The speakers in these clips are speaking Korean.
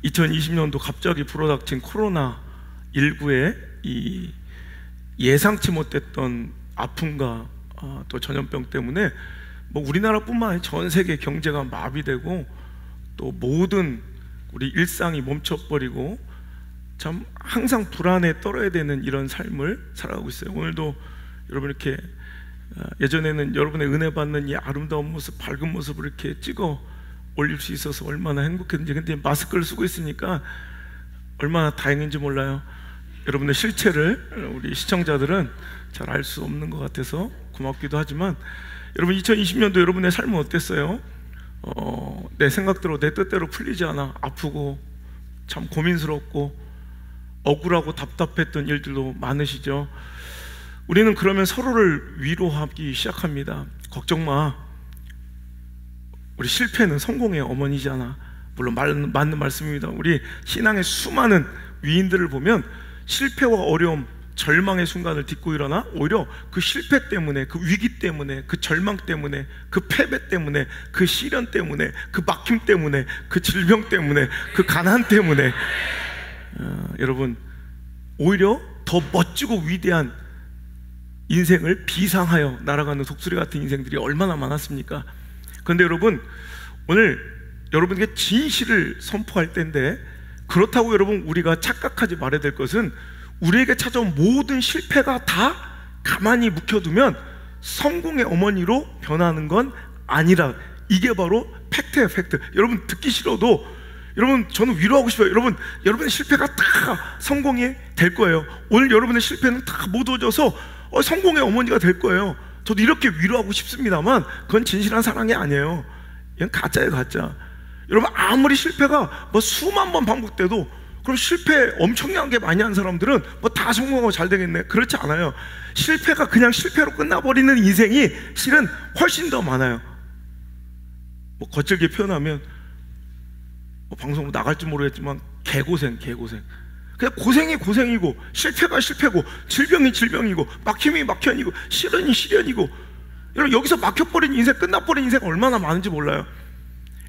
2020년도 갑자기 불어닥친 코로나19의 이 예상치 못했던 아픔과 또 전염병 때문에 뭐 우리나라뿐만 아니라 전 세계 경제가 마비되고 또 모든 우리 일상이 멈춰버리고 참 항상 불안에 떨어야 되는 이런 삶을 살아가고 있어요. 오늘도 여러분 이렇게 예전에는 여러분의 은혜 받는 이 아름다운 모습, 밝은 모습을 이렇게 찍어 올릴 수 있어서 얼마나 행복했는지. 근데 마스크를 쓰고 있으니까 얼마나 다행인지 몰라요. 여러분의 실체를 우리 시청자들은 잘 알 수 없는 것 같아서 고맙기도 하지만, 여러분 2020년도 여러분의 삶은 어땠어요? 내 생각대로 내 뜻대로 풀리지 않아 아프고 참 고민스럽고 억울하고 답답했던 일들도 많으시죠? 우리는 그러면 서로를 위로하기 시작합니다. 걱정 마, 우리 실패는 성공의 어머니잖아. 물론 맞는 말씀입니다. 우리 신앙의 수많은 위인들을 보면 실패와 어려움, 절망의 순간을 딛고 일어나 오히려 그 실패 때문에, 그 위기 때문에, 그 절망 때문에, 그 패배 때문에, 그 시련 때문에, 그 막힘 때문에, 그 질병 때문에, 그 가난 때문에 여러분 오히려 더 멋지고 위대한 인생을 비상하여 날아가는 독수리 같은 인생들이 얼마나 많았습니까? 그런데 여러분, 오늘 여러분에게 진실을 선포할 때인데, 그렇다고 여러분 우리가 착각하지 말아야 될 것은 우리에게 찾아온 모든 실패가 다 가만히 묵혀두면 성공의 어머니로 변하는 건 아니라, 이게 바로 팩트예요. 팩트. 여러분 듣기 싫어도 여러분 저는 위로하고 싶어요. 여러분의 실패가 다 성공이 될 거예요. 오늘 여러분의 실패는 다 모두져서 성공의 어머니가 될 거예요. 저도 이렇게 위로하고 싶습니다만 그건 진실한 사랑이 아니에요. 이건 가짜예요, 가짜. 여러분 아무리 실패가 뭐 수만 번 반복돼도 그럼 실패 엄청나게 많이 한 사람들은 뭐 다 성공하고 잘 되겠네, 그렇지 않아요. 실패가 그냥 실패로 끝나버리는 인생이 실은 훨씬 더 많아요. 뭐 거칠게 표현하면 뭐 방송으로 나갈지 모르겠지만 개고생. 그냥 고생이 고생이고, 실패가 실패고, 질병이 질병이고, 막힘이 막힘이고, 시련이 시련이고. 여러분 여기서 막혀버린 인생, 끝나버린 인생 얼마나 많은지 몰라요.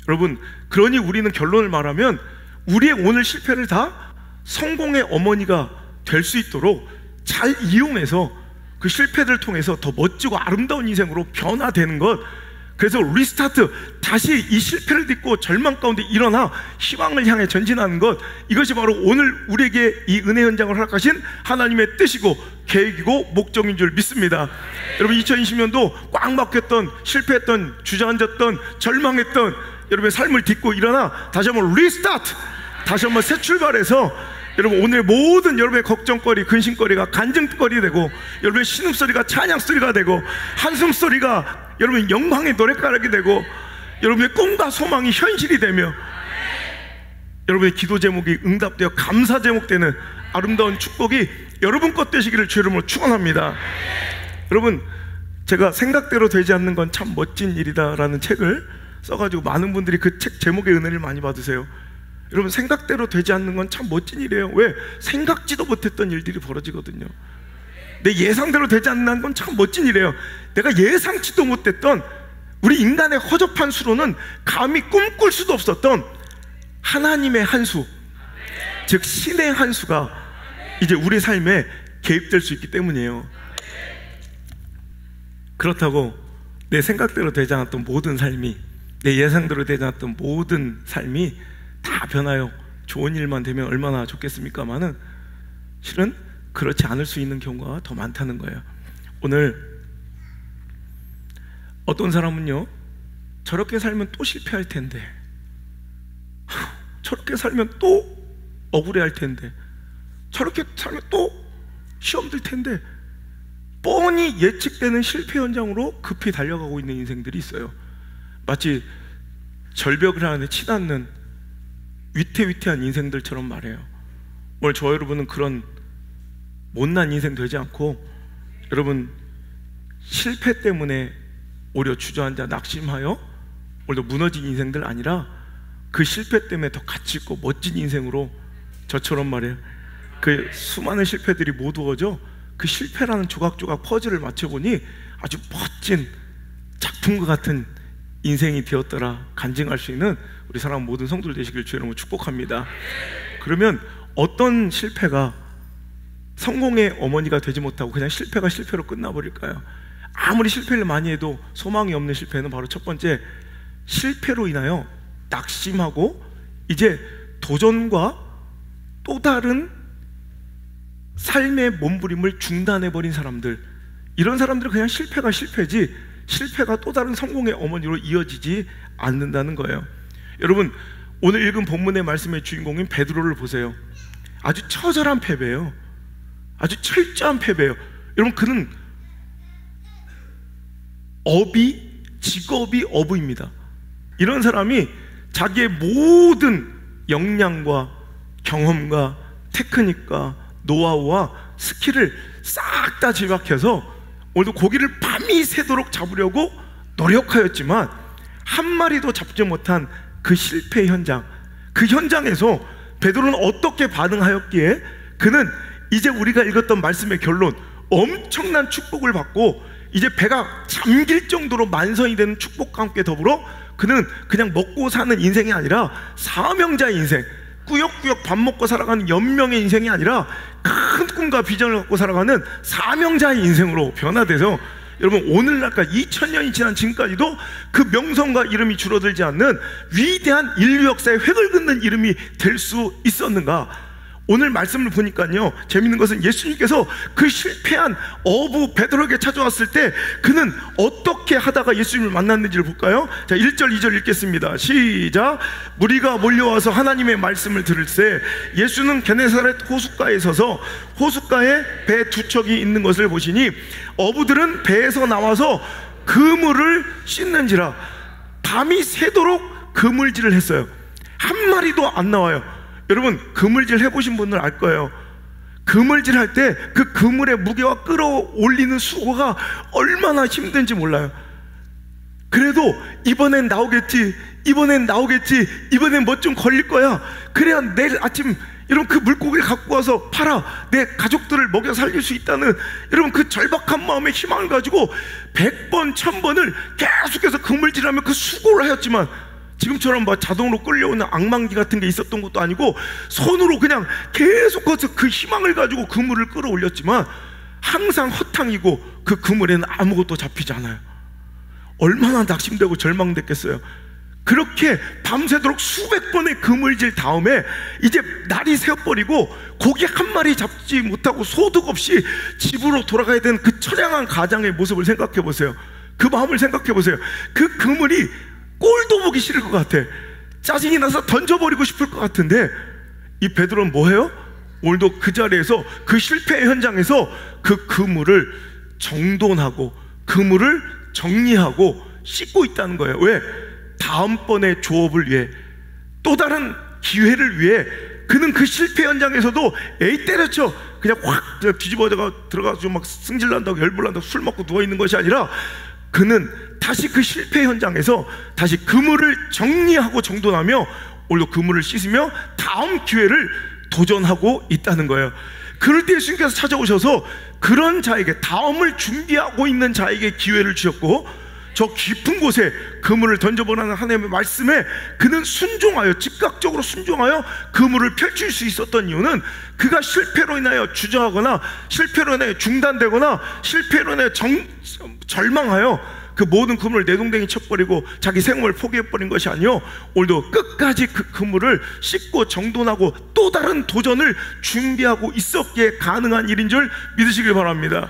여러분, 그러니 우리는 결론을 말하면 우리의 오늘 실패를 다 성공의 어머니가 될 수 있도록 잘 이용해서 그 실패를 통해서 더 멋지고 아름다운 인생으로 변화되는 것, 그래서 리스타트, 다시 이 실패를 딛고 절망 가운데 일어나 희망을 향해 전진하는 것, 이것이 바로 오늘 우리에게 이 은혜 현장을 허락하신 하나님의 뜻이고 계획이고 목적인 줄 믿습니다. 여러분 2020년도 꽉 막혔던, 실패했던, 주저앉았던, 절망했던 여러분의 삶을 딛고 일어나 다시 한번 리스타트, 다시 한번 새 출발해서 여러분 오늘 모든 여러분의 걱정거리, 근심거리가 간증거리 되고, 여러분의 신음소리가 찬양소리가 되고, 한숨소리가 여러분 영광의 노랫가락이 되고, 여러분의 꿈과 소망이 현실이 되며, 여러분의 기도 제목이 응답되어 감사 제목 되는 아름다운 축복이 여러분 것 되시기를 주의 이름으로 축원합니다. 여러분, 제가 생각대로 되지 않는 건 참 멋진 일이다 라는 책을 써가지고 많은 분들이 그 책 제목의 은혜를 많이 받으세요. 여러분 생각대로 되지 않는 건 참 멋진 일이에요. 왜? 생각지도 못했던 일들이 벌어지거든요. 내 예상대로 되지 않는 건 참 멋진 일이에요. 내가 예상치도 못했던, 우리 인간의 허접한 수로는 감히 꿈꿀 수도 없었던 하나님의 한 수, 즉 신의 한 수가 이제 우리 삶에 개입될 수 있기 때문이에요. 그렇다고 내 생각대로 되지 않았던 모든 삶이, 내 예상대로 되지 않았던 모든 삶이 다 변하여 좋은 일만 되면 얼마나 좋겠습니까마는 실은 그렇지 않을 수 있는 경우가 더 많다는 거예요. 오늘 어떤 사람은요, 저렇게 살면 또 실패할 텐데, 저렇게 살면 또 억울해할 텐데, 저렇게 살면 또 시험 들 텐데, 뻔히 예측되는 실패 현장으로 급히 달려가고 있는 인생들이 있어요. 마치 절벽을 하는데 치닫는 위태위태한 인생들처럼 말해요. 오늘 저 여러분은 그런 못난 인생 되지 않고, 여러분 실패 때문에 오히려 주저앉아 낙심하여 오히려 무너진 인생들 아니라, 그 실패 때문에 더 가치있고 멋진 인생으로, 저처럼 말해요, 그 수많은 실패들이 모두어져 그 실패라는 조각조각 퍼즐을 맞춰보니 아주 멋진 작품과 같은 인생이 되었더라 간증할 수 있는 우리 사랑하는 모든 성도들 되시길 주의 이름으로 축복합니다. 그러면 어떤 실패가 성공의 어머니가 되지 못하고 그냥 실패가 실패로 끝나버릴까요? 아무리 실패를 많이 해도 소망이 없는 실패는 바로 첫 번째, 실패로 인하여 낙심하고 이제 도전과 또 다른 삶의 몸부림을 중단해버린 사람들, 이런 사람들은 그냥 실패가 실패지 실패가 또 다른 성공의 어머니로 이어지지 않는다는 거예요. 여러분, 오늘 읽은 본문의 말씀의 주인공인 베드로를 보세요. 아주 처절한 패배예요. 아주 철저한 패배예요. 여러분, 그는 직업이 어부입니다. 이런 사람이 자기의 모든 역량과 경험과 테크닉과 노하우와 스킬을 싹 다 집약해서 오늘도 고기를 밤이 새도록 잡으려고 노력하였지만 한 마리도 잡지 못한 그 실패 현장, 그 현장에서 베드로는 어떻게 반응하였기에 그는 이제 우리가 읽었던 말씀의 결론, 엄청난 축복을 받고 이제 배가 잠길 정도로 만선이 되는 축복과 함께 더불어 그는 그냥 먹고 사는 인생이 아니라 사명자의 인생, 꾸역꾸역 밥 먹고 살아가는 연명의 인생이 아니라 큰 꿈과 비전을 갖고 살아가는 사명자의 인생으로 변화돼서, 여러분, 오늘날까지 2000년이 지난 지금까지도 그 명성과 이름이 줄어들지 않는 위대한 인류 역사의 획을 긋는 이름이 될 수 있었는가? 오늘 말씀을 보니까요, 재밌는 것은 예수님께서 그 실패한 어부 베드로에게 찾아왔을 때 그는 어떻게 하다가 예수님을 만났는지를 볼까요? 자, 1절 2절 읽겠습니다. 시작. 무리가 몰려와서 하나님의 말씀을 들을새 예수는 게네사렛 호숫가에 서서 호숫가에 배 두 척이 있는 것을 보시니 어부들은 배에서 나와서 그물을 씻는지라. 밤이 새도록 그물질을 했어요. 한 마리도 안 나와요. 여러분, 그물질 해보신 분들 알 거예요. 그물질 할 때 그 그물의 무게와 끌어올리는 수고가 얼마나 힘든지 몰라요. 그래도 이번엔 나오겠지, 이번엔 나오겠지, 이번엔 뭐 좀 걸릴 거야, 그래야 내일 아침 여러분 그 물고기를 갖고 와서 팔아 내 가족들을 먹여 살릴 수 있다는 여러분 그 절박한 마음의 희망을 가지고 100번 1000번을 계속해서 그물질하며 그 수고를 하였지만, 지금처럼 막 자동으로 끌려오는 앙망기 같은 게 있었던 것도 아니고 손으로 그냥 계속해서 그 희망을 가지고 그물을 끌어올렸지만 항상 허탕이고 그 그물에는 아무것도 잡히지 않아요. 얼마나 낙심되고 절망됐겠어요. 그렇게 밤새도록 수백 번의 그물질 다음에 이제 날이 새어버리고 고기 한 마리 잡지 못하고 소득 없이 집으로 돌아가야 되는 그 처량한 가장의 모습을 생각해 보세요. 그 마음을 생각해 보세요. 그 그물이 꼴도 보기 싫을 것 같아. 짜증이 나서 던져버리고 싶을 것 같은데 이 베드로는 뭐해요? 오늘도 그 자리에서 그 실패의 현장에서 그 그물을 정돈하고 그물을 정리하고 씻고 있다는 거예요. 왜? 다음번의 조업을 위해, 또 다른 기회를 위해. 그는 그 실패 현장에서도 에이 때려쳐 그냥 확 뒤집어져가 들어가서 막 승질난다고 열불난다고 술 먹고 누워있는 것이 아니라 그는 다시 그 실패 현장에서 다시 그물을 정리하고 정돈하며 오늘도 그물을 씻으며 다음 기회를 도전하고 있다는 거예요. 그럴 때 예수님께서 찾아오셔서 그런 자에게, 다음을 준비하고 있는 자에게 기회를 주셨고, 저 깊은 곳에 그물을 던져보라는 하나님의 말씀에 그는 순종하여, 즉각적으로 순종하여 그물을 펼칠 수 있었던 이유는 그가 실패로 인하여 주저하거나 실패로 인하여 중단되거나 실패로 인하여 절망하여 그 모든 그물을 내동댕이 쳐버리고 자기 생업을 포기해버린 것이 아니요, 오늘도 끝까지 그 그물을 씻고 정돈하고 또 다른 도전을 준비하고 있었기에 가능한 일인 줄 믿으시길 바랍니다.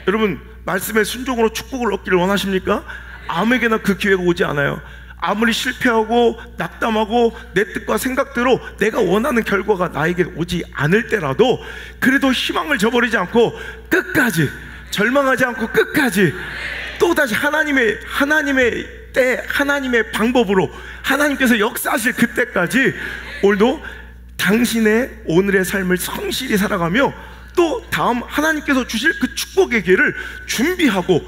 여러분, 말씀의 순종으로 축복을 얻기를 원하십니까? 아무에게나 그 기회가 오지 않아요. 아무리 실패하고 낙담하고 내 뜻과 생각대로 내가 원하는 결과가 나에게 오지 않을 때라도 그래도 희망을 저버리지 않고 끝까지, 절망하지 않고 끝까지 또다시 하나님의 때, 하나님의 방법으로 하나님께서 역사하실 그때까지 오늘도 당신의 오늘의 삶을 성실히 살아가며 또 다음 하나님께서 주실 그 축복의 길을 준비하고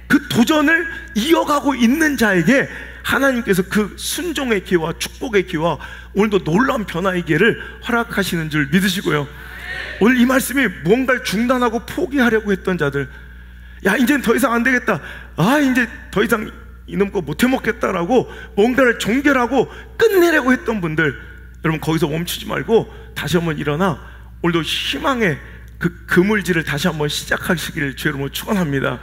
그 도전을 이어가고 있는 자에게 하나님께서 그 순종의 기회와 축복의 기회와 오늘도 놀라운 변화의 기회를 허락하시는 줄 믿으시고요. 오늘 이 말씀이 무언가를 중단하고 포기하려고 했던 자들, 야 이제는 더 이상 안 되겠다, 아 이제 더 이상 이놈 거 못해 먹겠다라고 뭔가를 종결하고 끝내려고 했던 분들, 여러분 거기서 멈추지 말고 다시 한번 일어나 오늘도 희망의 그 그물질을 다시 한번 시작하시기를 주의 이름으로 축원합니다.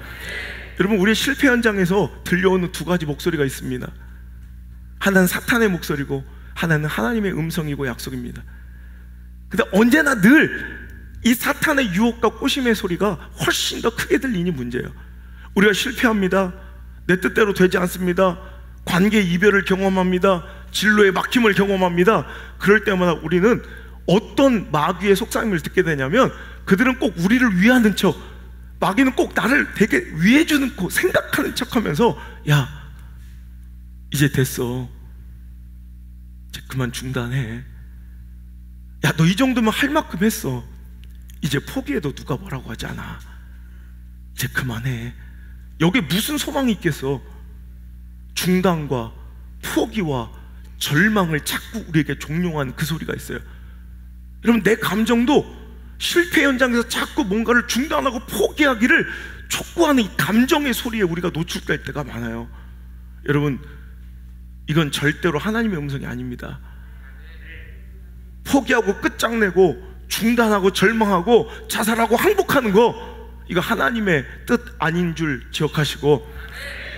여러분, 우리의 실패 현장에서 들려오는 두 가지 목소리가 있습니다. 하나는 사탄의 목소리고 하나는 하나님의 음성이고 약속입니다. 근데 언제나 늘 이 사탄의 유혹과 꼬심의 소리가 훨씬 더 크게 들리니 문제예요. 우리가 실패합니다. 내 뜻대로 되지 않습니다. 관계 이별을 경험합니다. 진로의 막힘을 경험합니다. 그럴 때마다 우리는 어떤 마귀의 속삭임을 듣게 되냐면, 그들은 꼭 우리를 위하는 척, 마귀는 꼭 나를 되게 위해주는 거 생각하는 척하면서, 야 이제 됐어, 이제 그만 중단해, 야 너 이 정도면 할 만큼 했어, 이제 포기해도 누가 뭐라고 하지 않아, 이제 그만해. 여기에 무슨 소망이 있겠어? 중단과 포기와 절망을 자꾸 우리에게 종용한 그 소리가 있어요. 여러분, 내 감정도 실패 현장에서 자꾸 뭔가를 중단하고 포기하기를 촉구하는 이 감정의 소리에 우리가 노출될 때가 많아요. 여러분, 이건 절대로 하나님의 음성이 아닙니다. 포기하고 끝장내고 중단하고 절망하고 자살하고 항복하는 거, 이거 하나님의 뜻 아닌 줄 기억하시고,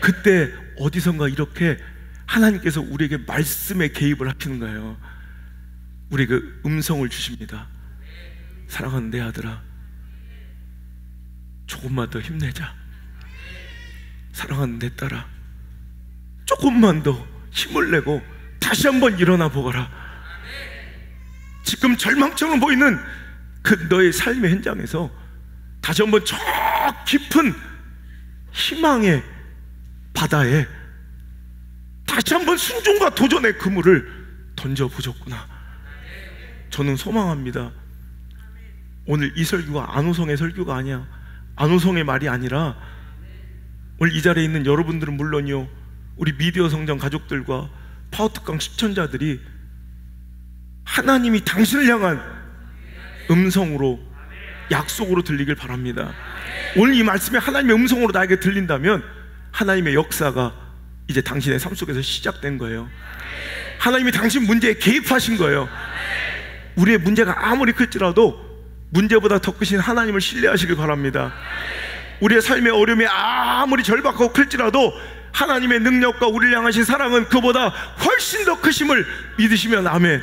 그때 어디선가 이렇게 하나님께서 우리에게 말씀의 개입을 하시는 거예요. 우리에게 음성을 주십니다. 사랑하는 내 아들아, 조금만 더 힘내자. 사랑하는 내 딸아, 조금만 더 힘을 내고 다시 한번 일어나 보거라. 지금 절망처럼 보이는 그 너의 삶의 현장에서 다시 한번 저 깊은 희망의 바다에 다시 한번 순종과 도전의 그물을 던져보셨구나. 저는 소망합니다. 오늘 이 설교가 안호성의 설교가 아니야. 안호성의 말이 아니라, 오늘 이 자리에 있는 여러분들은 물론이요, 우리 미디어 성장 가족들과 파워특강 시청자들이 하나님이 당신을 향한 음성으로, 약속으로 들리길 바랍니다. 오늘 이 말씀이 하나님의 음성으로 나에게 들린다면 하나님의 역사가 이제 당신의 삶 속에서 시작된 거예요. 하나님이 당신 문제에 개입하신 거예요. 우리의 문제가 아무리 클지라도 문제보다 더 크신 하나님을 신뢰하시길 바랍니다. 우리의 삶의 어려움이 아무리 절박하고 클지라도 하나님의 능력과 우리를 향하신 사랑은 그보다 훨씬 더 크심을 믿으시면 아멘.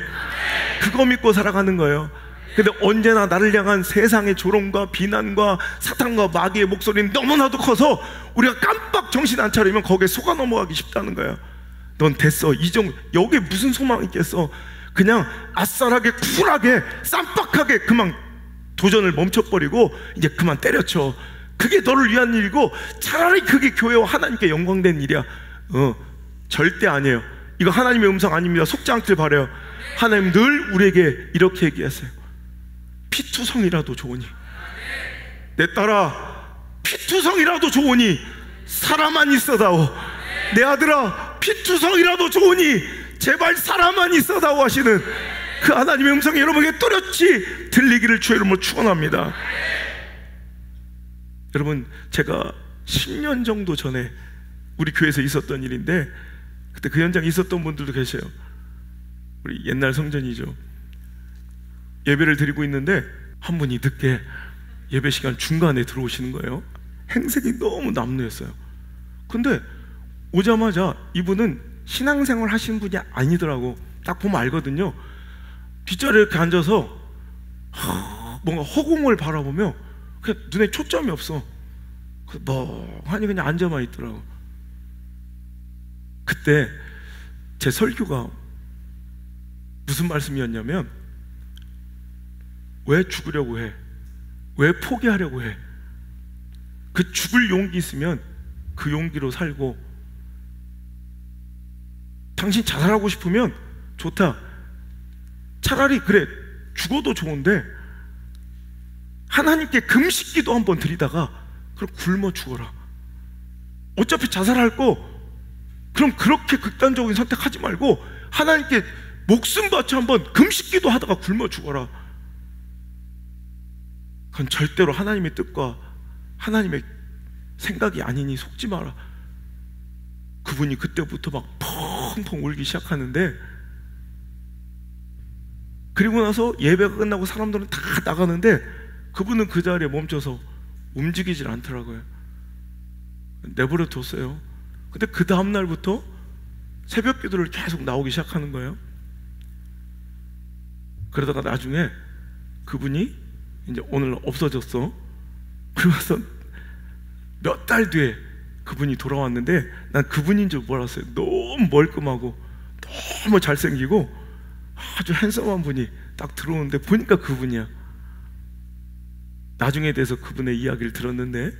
그거 믿고 살아가는 거예요. 근데 언제나 나를 향한 세상의 조롱과 비난과 사탄과 마귀의 목소리는 너무나도 커서 우리가 깜빡 정신 안 차리면 거기에 속아 넘어가기 쉽다는 거예요. 넌 됐어, 이 정도, 여기에 무슨 소망이 있겠어. 그냥 아싸하게 쿨하게 쌈박하게 그만 도전을 멈춰버리고 이제 그만 때려쳐. 그게 너를 위한 일이고 차라리 그게 교회와 하나님께 영광된 일이야. 절대 아니에요. 이거 하나님의 음성 아닙니다. 속지 않길 바라요. 하나님 늘 우리에게 이렇게 얘기하세요. 피투성이라도 좋으니, 내 딸아, 피투성이라도 좋으니 사람만 있어다오. 내 아들아, 피투성이라도 좋으니 제발 사람만 있어다오 하시는 그 하나님의 음성이 여러분에게 또렷이 들리기를 주의 이름으로 축원합니다. 여러분, 제가 10년 정도 전에 우리 교회에서 있었던 일인데, 그때 그 현장에 있었던 분들도 계세요. 우리 옛날 성전이죠. 예배를 드리고 있는데 한 분이 늦게 예배 시간 중간에 들어오시는 거예요. 행색이 너무 남루했어요. 근데 오자마자 이분은 신앙생활 하시는 분이 아니더라고. 딱 보면 알거든요. 뒷자리에 이렇게 앉아서 뭔가 허공을 바라보며 그냥 눈에 초점이 없어. 멍하니 그냥 앉아만 있더라고. 그때 제 설교가 무슨 말씀이었냐면, 왜 죽으려고 해? 왜 포기하려고 해? 그 죽을 용기 있으면 그 용기로 살고, 당신 자살하고 싶으면 좋다. 차라리 그래, 죽어도 좋은데 하나님께 금식기도 한번 드리다가 그럼 굶어 죽어라. 어차피 자살할 거 그럼 그렇게 극단적인 선택하지 말고 하나님께 목숨 바쳐 한번 금식기도 하다가 굶어 죽어라. 그건 절대로 하나님의 뜻과 하나님의 생각이 아니니 속지 마라. 그분이 그때부터 막 펑펑 울기 시작하는데, 그리고 나서 예배가 끝나고 사람들은 다 나가는데 그분은 그 자리에 멈춰서 움직이질 않더라고요. 내버려 뒀어요. 근데 그 다음 날부터 새벽 기도를 계속 나오기 시작하는 거예요. 그러다가 나중에 그분이 이제 오늘 없어졌어. 그러면서 몇 달 뒤에 그분이 돌아왔는데 난 그분인 줄 몰랐어요. 너무 멀끔하고 너무 잘생기고 아주 핸섬한 분이 딱 들어오는데 보니까 그분이야. 나중에 대해서 그분의 이야기를 들었는데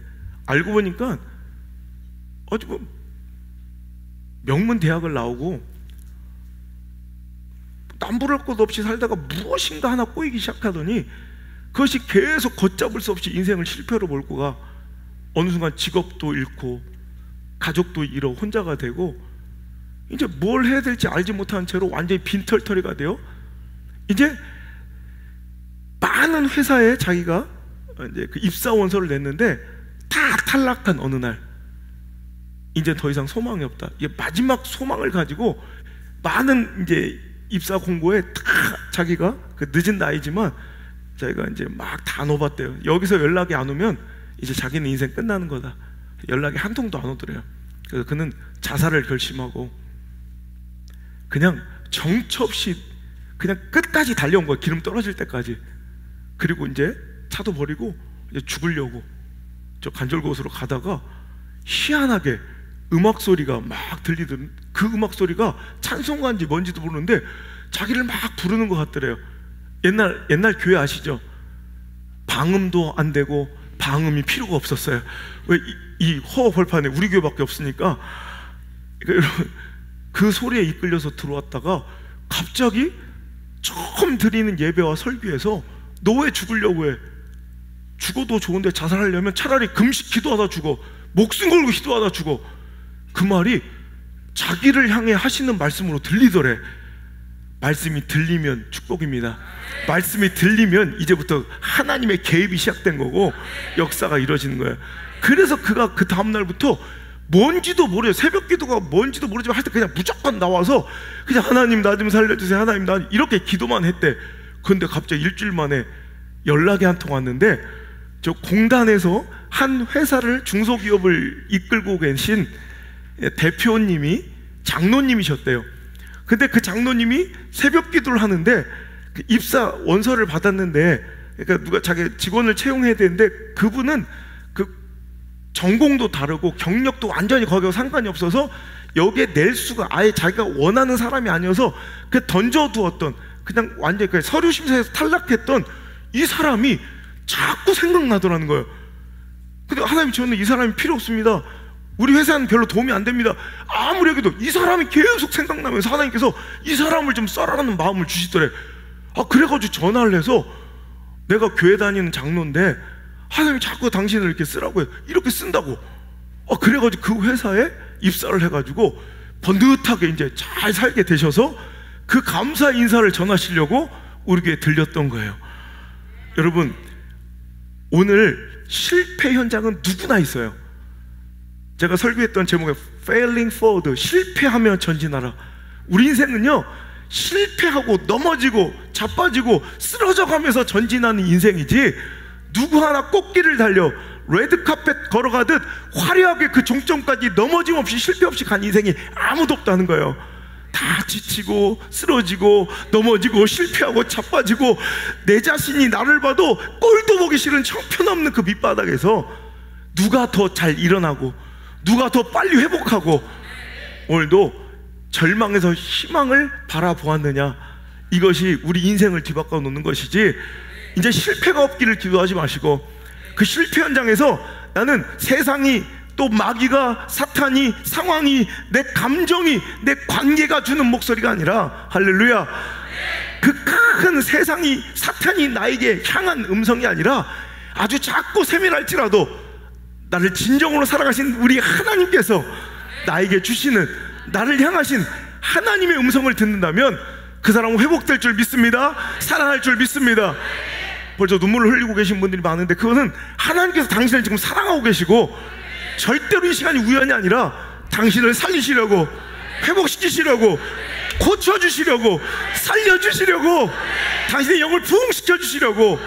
알고 보니까 아주 뭐 명문 대학을 나오고 남부를 것 없이 살다가 무엇인가 하나 꼬이기 시작하더니 그것이 계속 걷잡을 수 없이 인생을 실패로 몰고 가 어느 순간 직업도 잃고 가족도 잃어 혼자가 되고 이제 뭘 해야 될지 알지 못한 채로 완전히 빈털터리가 돼요. 이제 많은 회사에 자기가 이제 그 입사 원서를 냈는데 다 탈락한 어느 날 이제 더 이상 소망이 없다. 이게 마지막 소망을 가지고 많은 이제 입사 공고에 다 자기가 그 늦은 나이지만 자기가 이제 막 다 넣어봤대요. 여기서 연락이 안 오면 이제 자기는 인생 끝나는 거다. 연락이 한 통도 안 오더래요. 그래서 그는 자살을 결심하고 그냥 정처 없이 그냥 끝까지 달려온 거예요. 기름 떨어질 때까지. 그리고 이제 차도 버리고 이제 죽으려고 저 간절곶으로 가다가 희한하게 음악 소리가 막 들리던 그 음악 소리가 찬송가인지 뭔지도 모르는데 자기를 막 부르는 것 같더래요. 옛날 교회 아시죠? 방음도 안 되고 방음이 필요가 없었어요. 왜 이 허허 벌판에 우리 교회밖에 없으니까. 그러니까 여러분 그 소리에 이끌려서 들어왔다가 갑자기 처음 드리는 예배와 설교에서 너 왜 죽으려고 해? 죽어도 좋은데 자살하려면 차라리 금식 기도하다 죽어. 목숨 걸고 기도하다 죽어. 그 말이 자기를 향해 하시는 말씀으로 들리더래. 말씀이 들리면 축복입니다. 말씀이 들리면 이제부터 하나님의 개입이 시작된 거고 역사가 이루어지는 거예요. 그래서 그가 그 다음날부터 뭔지도 모르요. 새벽 기도가 뭔지도 모르지만 할 때 그냥 무조건 나와서 그냥 하나님 나 좀 살려주세요. 하나님 나 이렇게 기도만 했대. 그런데 갑자기 일주일 만에 연락이 한 통 왔는데 저 공단에서 한 회사를 중소기업을 이끌고 계신 대표님이 장로님이셨대요. 근데 그 장로님이 새벽 기도를 하는데 그 입사 원서를 받았는데 그러니까 누가 자기 직원을 채용해야 되는데 그분은 그 전공도 다르고 경력도 완전히 거기와 상관이 없어서 여기에 낼 수가 아예 자기가 원하는 사람이 아니어서 그 던져두었던 그냥 완전히 그 서류 심사에서 탈락했던 이 사람이 자꾸 생각나더라는 거예요. 근데 하나님 저는 이 사람이 필요 없습니다. 우리 회사는 별로 도움이 안 됩니다. 아무리 해도 이 사람이 계속 생각나면서 하나님께서 이 사람을 좀 써라라는 마음을 주시더래. 그래가지고 전화를 해서 내가 교회 다니는 장로인데 하나님이 자꾸 당신을 이렇게 쓰라고 해요. 이렇게 쓴다고. 그래가지고 그 회사에 입사를 해가지고 번듯하게 이제 잘 살게 되셔서 그 감사 인사를 전하시려고 우리 교회에 들렸던 거예요. 여러분 오늘 실패 현장은 누구나 있어요. 제가 설교했던 제목에 Failing Forward, 실패하며 전진하라. 우리 인생은요 실패하고 넘어지고 자빠지고 쓰러져 가면서 전진하는 인생이지 누구 하나 꽃길을 달려 레드카펫 걸어가듯 화려하게 그 종점까지 넘어짐 없이 실패 없이 간 인생이 아무도 없다는 거예요. 다 지치고 쓰러지고 넘어지고 실패하고 자빠지고 내 자신이 나를 봐도 꼴도 보기 싫은 형편없는 그 밑바닥에서 누가 더 잘 일어나고 누가 더 빨리 회복하고 오늘도 절망에서 희망을 바라보았느냐, 이것이 우리 인생을 뒤바꿔 놓는 것이지 이제 실패가 없기를 기도하지 마시고 그 실패 현장에서 나는 세상이 또 마귀가 사탄이 상황이 내 감정이 내 관계가 주는 목소리가 아니라 할렐루야 그 큰 세상이 사탄이 나에게 향한 음성이 아니라 아주 작고 세밀할지라도 나를 진정으로 살아가신 우리 하나님께서 나에게 주시는 나를 향하신 하나님의 음성을 듣는다면 그 사람은 회복될 줄 믿습니다. 살아날 줄 믿습니다. 벌써 눈물을 흘리고 계신 분들이 많은데 그거는 하나님께서 당신을 지금 사랑하고 계시고 절대로 이 시간이 우연이 아니라 당신을 살리시려고, 회복시키시려고, 고쳐주시려고, 살려주시려고, 당신의 영을 부흥시켜주시려고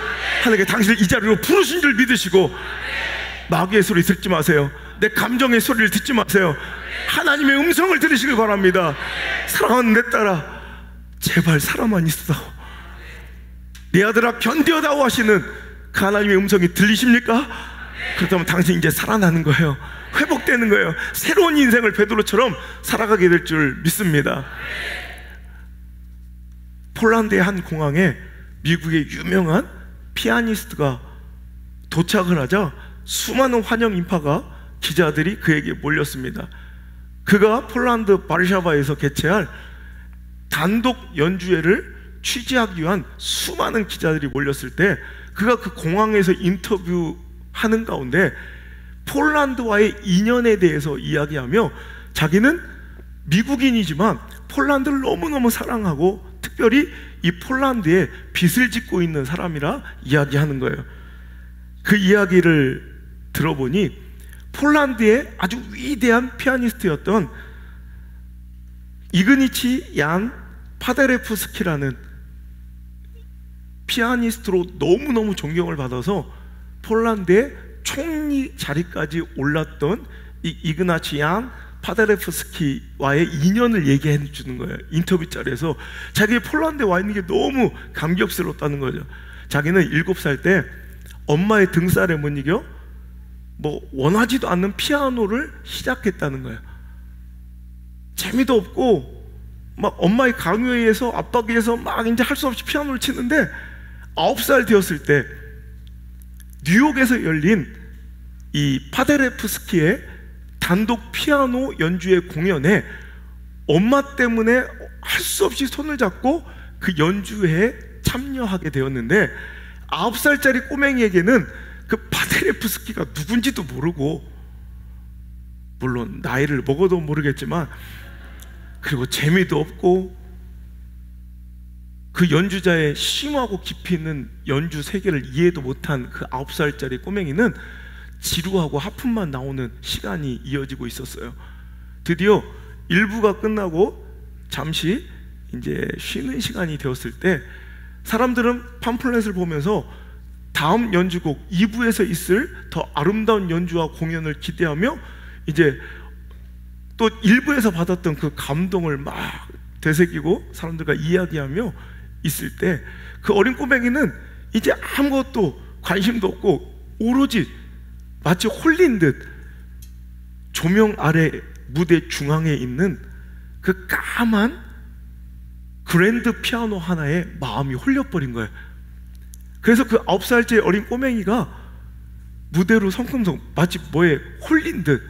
하나님께 당신을 이 자리로 부르신 줄 믿으시고, 마귀의 소리 듣지 마세요. 내 감정의 소리를 듣지 마세요. 하나님의 음성을 들으시길 바랍니다. 사랑하는 내 딸아, 제발 살아만 있어. 내 아들아 견뎌다오 하시는 그 하나님의 음성이 들리십니까? 그렇다면 당신 이제 살아나는 거예요. 회복되는 거예요. 새로운 인생을 베드로처럼 살아가게 될 줄 믿습니다. 폴란드의 한 공항에 미국의 유명한 피아니스트가 도착을 하자 수많은 환영 인파가, 기자들이 그에게 몰렸습니다. 그가 폴란드 바르샤바에서 개최할 단독 연주회를 취재하기 위한 수많은 기자들이 몰렸을 때, 그가 그 공항에서 인터뷰하는 가운데 폴란드와의 인연에 대해서 이야기하며, 자기는 미국인이지만 폴란드를 너무너무 사랑하고 특별히 이 폴란드에 빚을 짓고 있는 사람이라 이야기하는 거예요. 그 이야기를 들어보니 폴란드의 아주 위대한 피아니스트였던 이그니치 얀 파데레프스키라는 피아니스트로 너무너무 존경을 받아서 폴란드의 총리 자리까지 올랐던 이 이그나치 얀 파데레프스키와의 인연을 얘기해 주는 거예요. 인터뷰 자리에서 자기 폴란드에 와 있는 게 너무 감격스럽다는 거죠. 자기는 7살 때 엄마의 등살에 못 이겨 원하지도 않는 피아노를 시작했다는 거예요. 재미도 없고 막 엄마의 강요에 의해서, 압박에 의해서 막 이제 할 수 없이 피아노를 치는데 9살 되었을 때 뉴욕에서 열린 이 파데레프스키의 단독 피아노 연주회 공연에 엄마 때문에 할 수 없이 손을 잡고 그 연주회에 참여하게 되었는데, 9살짜리 꼬맹이에게는 그 파데레프스키가 누군지도 모르고, 물론 나이를 먹어도 모르겠지만, 그리고 재미도 없고 그 연주자의 심오하고 깊이 있는 연주 세계를 이해도 못한 그 9살짜리 꼬맹이는 지루하고 하품만 나오는 시간이 이어지고 있었어요. 드디어 일부가 끝나고 잠시 이제 쉬는 시간이 되었을 때, 사람들은 팜플렛을 보면서 다음 연주곡 2부에서 있을 더 아름다운 연주와 공연을 기대하며 이제 또 1부에서 받았던 그 감동을 막 되새기고 사람들과 이야기하며 있을 때, 그 어린 꼬맹이는 이제 아무것도 관심도 없고 오로지 마치 홀린 듯 조명 아래 무대 중앙에 있는 그 까만 그랜드 피아노 하나에 마음이 홀려버린 거예요. 그래서 그 9살짜리 어린 꼬맹이가 무대로 성큼성 마치 뭐에 홀린 듯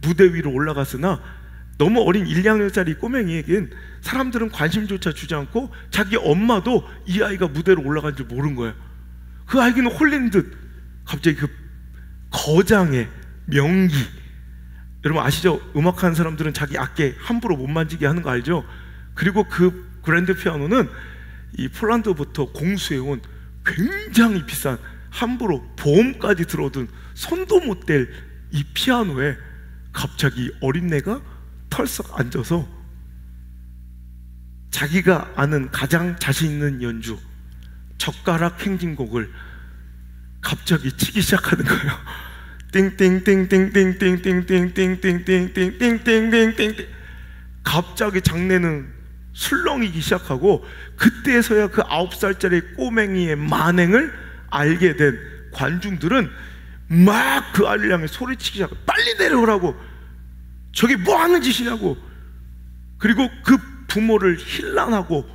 무대 위로 올라갔으나, 너무 어린 1, 2학년짜리 꼬맹이에겐 사람들은 관심조차 주지 않고 자기 엄마도 이 아이가 무대로 올라간 줄 모른 거예요. 그 아이는 홀린 듯 갑자기 그 거장의 명기, 여러분 아시죠? 음악하는 사람들은 자기 악기 함부로 못 만지게 하는 거 알죠? 그리고 그 그랜드 피아노는 이 폴란드부터 공수해온 굉장히 비싼, 함부로 보험까지 들어둔 손도 못 댈 이 피아노에 갑자기 어린애가 털썩 앉아서 자기가 아는 가장 자신 있는 연주, 젓가락 행진곡을 갑자기 치기 시작하는 거예요. 띵띵띵띵띵띵띵띵띵띵띵띵띵띵띵띵띵띵. 갑자기 장내는 술렁이기 시작하고, 그때서야 그 9살짜리 꼬맹이의 만행을 알게 된 관중들은 막 그 아이를 향해 소리치기 시작하고, 빨리 내려오라고, 저게 뭐 하는 짓이냐고. 그리고 그 부모를 힐난하고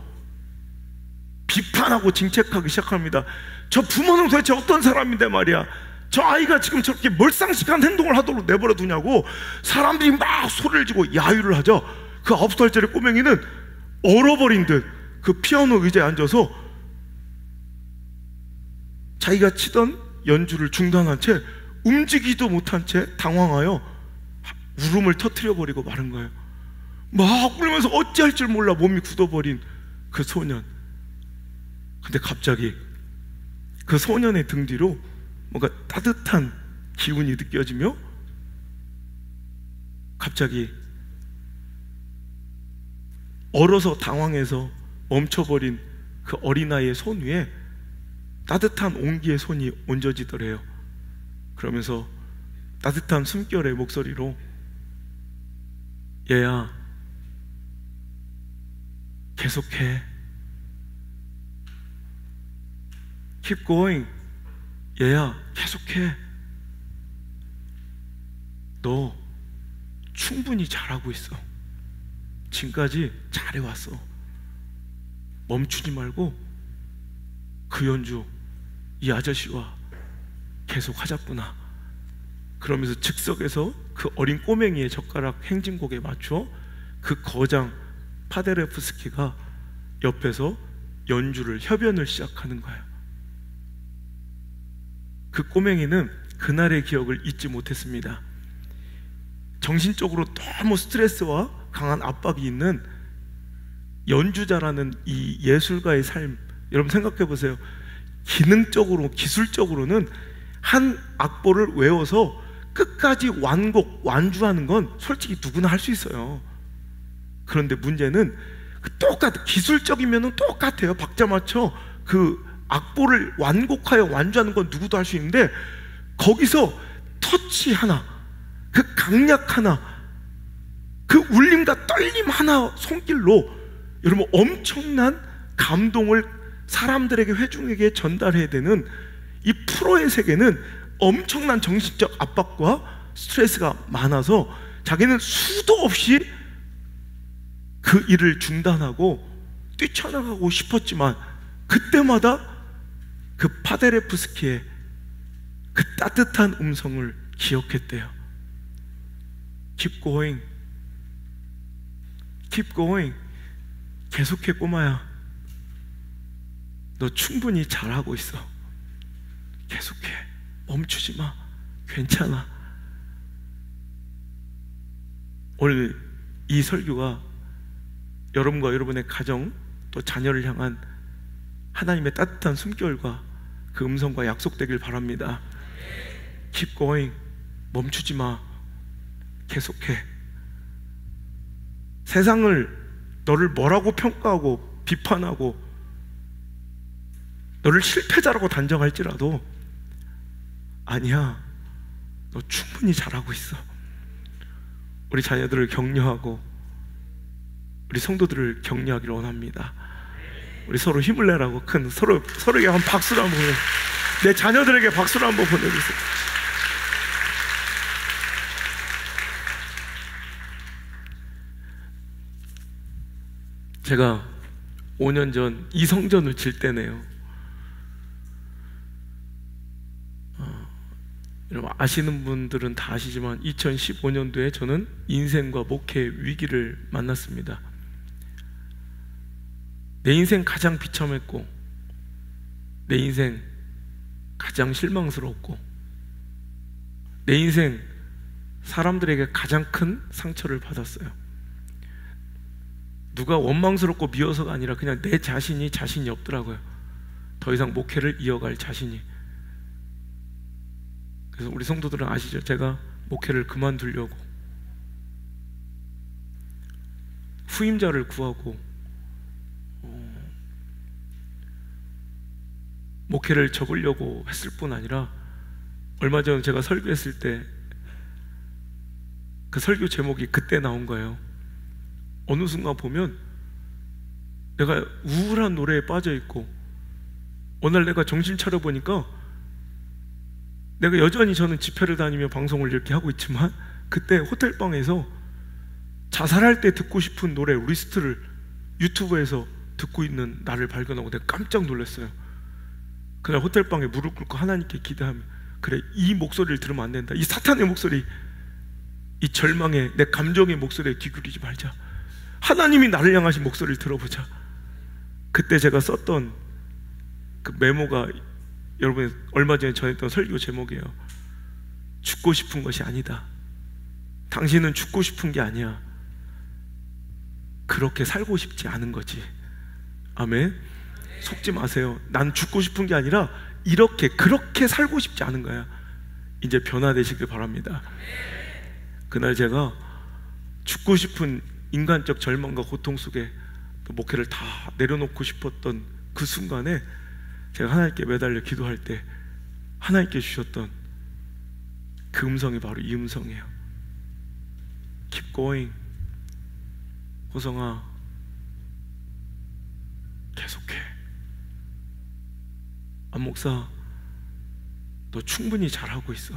비판하고 징책하기 시작합니다. 저 부모는 도대체 어떤 사람인데 말이야, 저 아이가 지금 저렇게 몰상식한 행동을 하도록 내버려 두냐고. 사람들이 막 소리를 지고 야유를 하죠. 그 9살짜리 꼬맹이는 얼어버린 듯 그 피아노 의자에 앉아서 자기가 치던 연주를 중단한 채, 움직이지도 못한 채 당황하여 울음을 터뜨려버리고 마른 거예요. 막 울면서 어찌할 줄 몰라 몸이 굳어버린 그 소년. 근데 갑자기 그 소년의 등 뒤로 뭔가 따뜻한 기운이 느껴지며 갑자기 얼어서 당황해서 멈춰버린 그 어린아이의 손 위에 따뜻한 온기의 손이 얹어지더래요. 그러면서 따뜻한 숨결의 목소리로, 얘야, 계속해. Keep going. 얘야, 계속해. 너 충분히 잘하고 있어. 지금까지 잘해왔어. 멈추지 말고 그 연주 이 아저씨와 계속 하자꾸나. 그러면서 즉석에서 그 어린 꼬맹이의 젓가락 행진곡에 맞춰 그 거장 파데레프스키가 옆에서 연주를, 협연을 시작하는 거예요. 그 꼬맹이는 그날의 기억을 잊지 못했습니다. 정신적으로 너무 스트레스와 강한 압박이 있는 연주자라는 이 예술가의 삶, 여러분 생각해 보세요. 기능적으로, 기술적으로는 한 악보를 외워서 끝까지 완주하는 건 솔직히 누구나 할 수 있어요. 그런데 문제는 기술적이면 똑같아요. 박자 맞춰 그 악보를 완곡하여 완주하는 건 누구도 할 수 있는데, 거기서 터치 하나, 그 강약 하나, 그 울림과 떨림 하나 손길로 여러분 엄청난 감동을 사람들에게, 회중에게 전달해야 되는 이 프로의 세계는 엄청난 정신적 압박과 스트레스가 많아서 자기는 수도 없이 그 일을 중단하고 뛰쳐나가고 싶었지만, 그때마다 그 파데레프스키의 그 따뜻한 음성을 기억했대요. Keep going. Keep going. 계속해 꼬마야. 너 충분히 잘하고 있어. 계속해. 멈추지 마. 괜찮아. 오늘 이 설교가 여러분과 여러분의 가정, 또 자녀를 향한 하나님의 따뜻한 숨결과 그 음성과 약속되길 바랍니다. Keep going. 멈추지 마. 계속해. 세상을 너를 뭐라고 평가하고 비판하고 너를 실패자라고 단정할지라도, 아니야, 너 충분히 잘하고 있어. 우리 자녀들을 격려하고 우리 성도들을 격려하기를 원합니다. 우리 서로 힘을 내라고 서로에게 한 박수를 한번 보내. 내 자녀들에게 박수를 한번 보내주세요. 제가 5년 전 이 성전을 질 때네요. 여러분 아시는 분들은 다 아시지만 2015년도에 저는 인생과 목회 위기를 만났습니다. 내 인생 가장 비참했고, 내 인생 가장 실망스럽고, 내 인생 사람들에게 가장 큰 상처를 받았어요. 누가 원망스럽고 미워서가 아니라 그냥 내 자신이 자신이 없더라고요. 더 이상 목회를 이어갈 자신이. 그래서 우리 성도들은 아시죠? 제가 목회를 그만두려고 후임자를 구하고 목회를 접으려고 했을 뿐 아니라, 얼마 전 제가 설교했을 때 그 설교 제목이 그때 나온 거예요. 어느 순간 보면 내가 우울한 노래에 빠져있고, 어느 날 내가 정신 차려보니까 내가 여전히 저는 집회를 다니며 방송을 이렇게 하고 있지만, 그때 호텔방에서 자살할 때 듣고 싶은 노래 리스트를 유튜브에서 듣고 있는 나를 발견하고 내가 깜짝 놀랐어요. 그날 호텔방에 무릎 꿇고 하나님께 기도하며, 그래, 이 목소리를 들으면 안 된다. 이 사탄의 목소리, 이 절망의 내 감정의 목소리에 귀 기울이지 말자. 하나님이 나를 향하신 목소리를 들어보자. 그때 제가 썼던 그 메모가 여러분이 얼마 전에 전했던 설교 제목이에요. 죽고 싶은 것이 아니다. 당신은 죽고 싶은 게 아니야. 그렇게 살고 싶지 않은 거지. 아멘. 속지 마세요. 난 죽고 싶은 게 아니라 그렇게 살고 싶지 않은 거야. 이제 변화되시길 바랍니다. 그날 제가 죽고 싶은 인간적 절망과 고통 속에 또 목회를 다 내려놓고 싶었던 그 순간에 제가 하나님께 매달려 기도할 때 하나님께 주셨던 그 음성이 바로 이 음성이에요. Keep going. 호성아, 계속해. 안 목사, 너 충분히 잘하고 있어.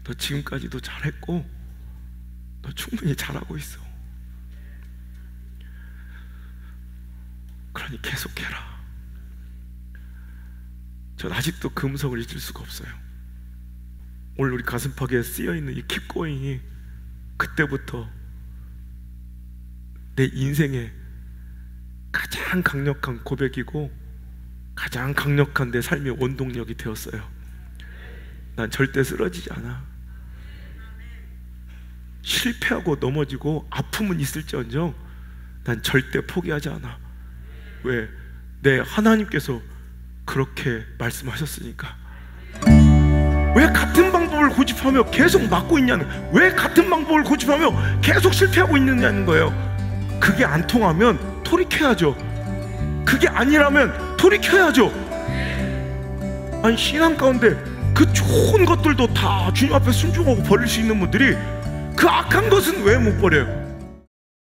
너 지금까지도 잘했고 너 충분히 잘하고 있어. 그러니 계속해라. 전 아직도 그 음성을 잊을 수가 없어요. 오늘 우리 가슴팍에 쓰여있는 이 Keep Going이 그때부터 내 인생의 가장 강력한 고백이고 가장 강력한 내 삶의 원동력이 되었어요. 난 절대 쓰러지지 않아. 실패하고 넘어지고 아픔은 있을지언정 난 절대 포기하지 않아. 왜? 내 하나님께서 그렇게 말씀하셨으니까. 왜 같은 방법을 고집하며 계속 막고 있냐는, 왜 같은 방법을 고집하며 계속 실패하고 있느냐는 거예요. 그게 안 통하면 돌이켜야죠. 그게 아니라면 돌이켜야죠. 아니, 신앙 가운데 그 좋은 것들도 다 주님 앞에 순종하고 버릴 수 있는 분들이 그 악한 것은 왜 못 버려요?